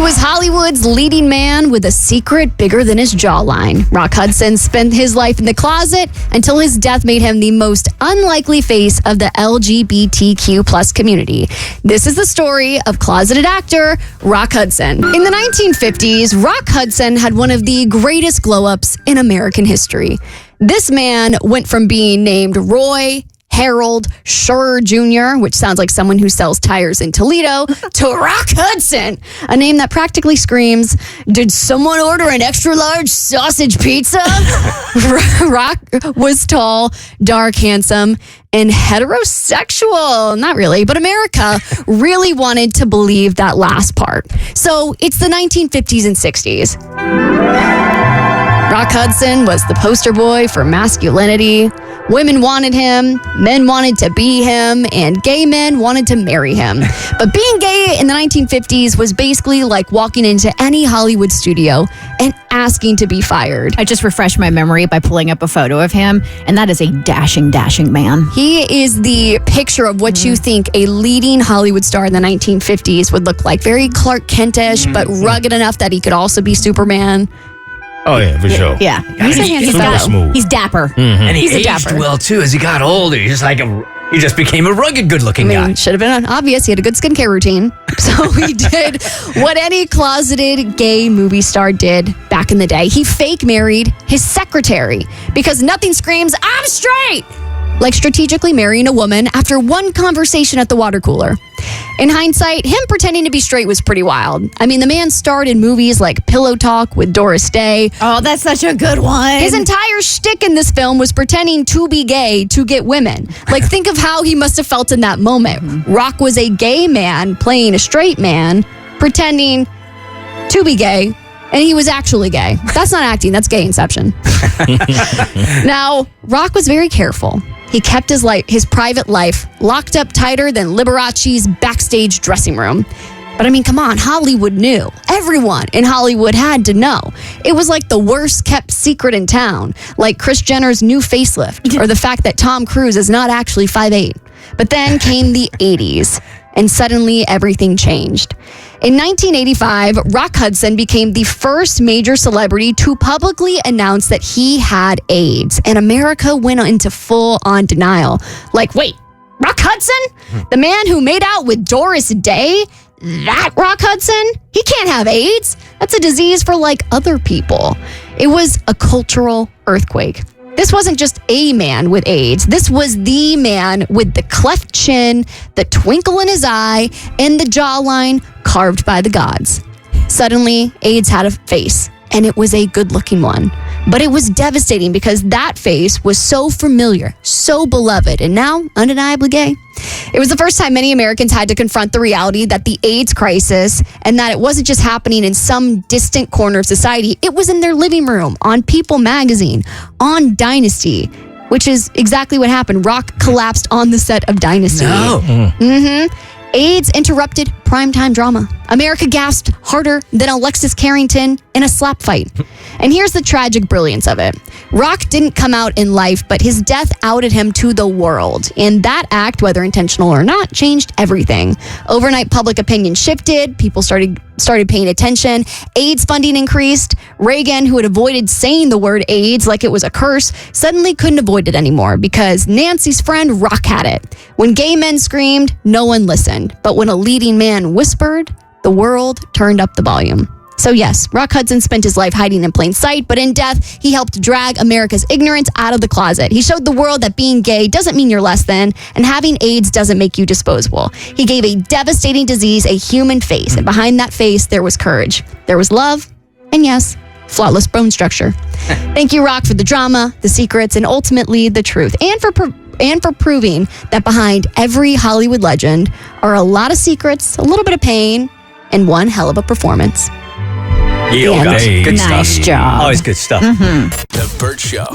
He was Hollywood's leading man with a secret bigger than his jawline. Rock Hudson spent his life in the closet until his death made him the most unlikely face of the LGBTQ plus community. This is the story of closeted actor Rock Hudson. In the 1950s, Rock Hudson had one of the greatest glow-ups in American history. This man went from being named Roy Harold Scherer Jr., which sounds like someone who sells tires in Toledo, to Rock Hudson, a name that practically screams, "Did someone order an extra large sausage pizza?" Rock was tall, dark, handsome, and heterosexual. Not really, but America really wanted to believe that last part. So it's the 1950s and 60s. Rock Hudson was the poster boy for masculinity. Women wanted him, men wanted to be him, and gay men wanted to marry him. But being gay in the 1950s was basically like walking into any Hollywood studio and asking to be fired. I just refreshed my memory by pulling up a photo of him, and that is a dashing, dashing man. He is the picture of what you think a leading Hollywood star in the 1950s would look like. Very Clark Kent-ish, but rugged enough that he could also be Superman. Oh, yeah, for sure. Yeah. He's a handsome fellow. Smooth. He's dapper. And he He's a aged dapper. well, too, as he got older. He just became a rugged, good-looking guy. Should have been obvious. He had a good skincare routine. So he did what any closeted gay movie star did back in the day. He fake married his secretary because nothing screams, "I'm straight," like strategically marrying a woman after one conversation at the water cooler. In hindsight, him pretending to be straight was pretty wild. I mean, the man starred in movies like Pillow Talk with Doris Day. Oh, that's such a good one. His entire shtick in this film was pretending to be gay to get women. Like, think of how he must have felt in that moment. Rock was a gay man playing a straight man, pretending to be gay, and he was actually gay. That's not acting, that's gay inception. Now, Rock was very careful. He kept his private life locked up tighter than Liberace's backstage dressing room. But I mean, come on, Hollywood knew. Everyone in Hollywood had to know. It was like the worst kept secret in town, like Kris Jenner's new facelift, or the fact that Tom Cruise is not actually 5'8". But then came the 80s, and suddenly everything changed. In 1985, Rock Hudson became the first major celebrity to publicly announce that he had AIDS, and America went into full-on denial. Like, wait, Rock Hudson? The man who made out with Doris Day? That Rock Hudson? He can't have AIDS. That's a disease for, like, other people. It was a cultural earthquake. This wasn't just a man with AIDS. This was the man with the cleft chin, the twinkle in his eye, and the jawline carved by the gods. Suddenly, AIDS had a face, and it was a good-looking one. But it was devastating because that face was so familiar, so beloved, and now undeniably gay. It was the first time many Americans had to confront the reality that the AIDS crisis, and that it wasn't just happening in some distant corner of society. It was in their living room, on People magazine, on Dynasty, which is exactly what happened. Rock collapsed on the set of Dynasty. No. AIDS interrupted primetime drama. America gasped harder than Alexis Carrington in a slap fight. And here's the tragic brilliance of it. Rock didn't come out in life, but his death outed him to the world. And that act, whether intentional or not, changed everything. Overnight public opinion shifted. People started paying attention. AIDS funding increased. Reagan, who had avoided saying the word AIDS like it was a curse, suddenly couldn't avoid it anymore because Nancy's friend Rock had it. When gay men screamed, no one listened. But when a leading man whispered, the world turned up the volume. So yes, Rock Hudson spent his life hiding in plain sight, but in death, he helped drag America's ignorance out of the closet. He showed the world that being gay doesn't mean you're less than, and having AIDS doesn't make you disposable. He gave a devastating disease a human face, and behind that face, there was courage. There was love, and yes, flawless bone structure. Thank you, Rock, for the drama, the secrets, and ultimately the truth, and for proving that behind every Hollywood legend are a lot of secrets, a little bit of pain, and one hell of a performance. Yeah, Nice good stuff. job. Always good stuff. The Bert Show.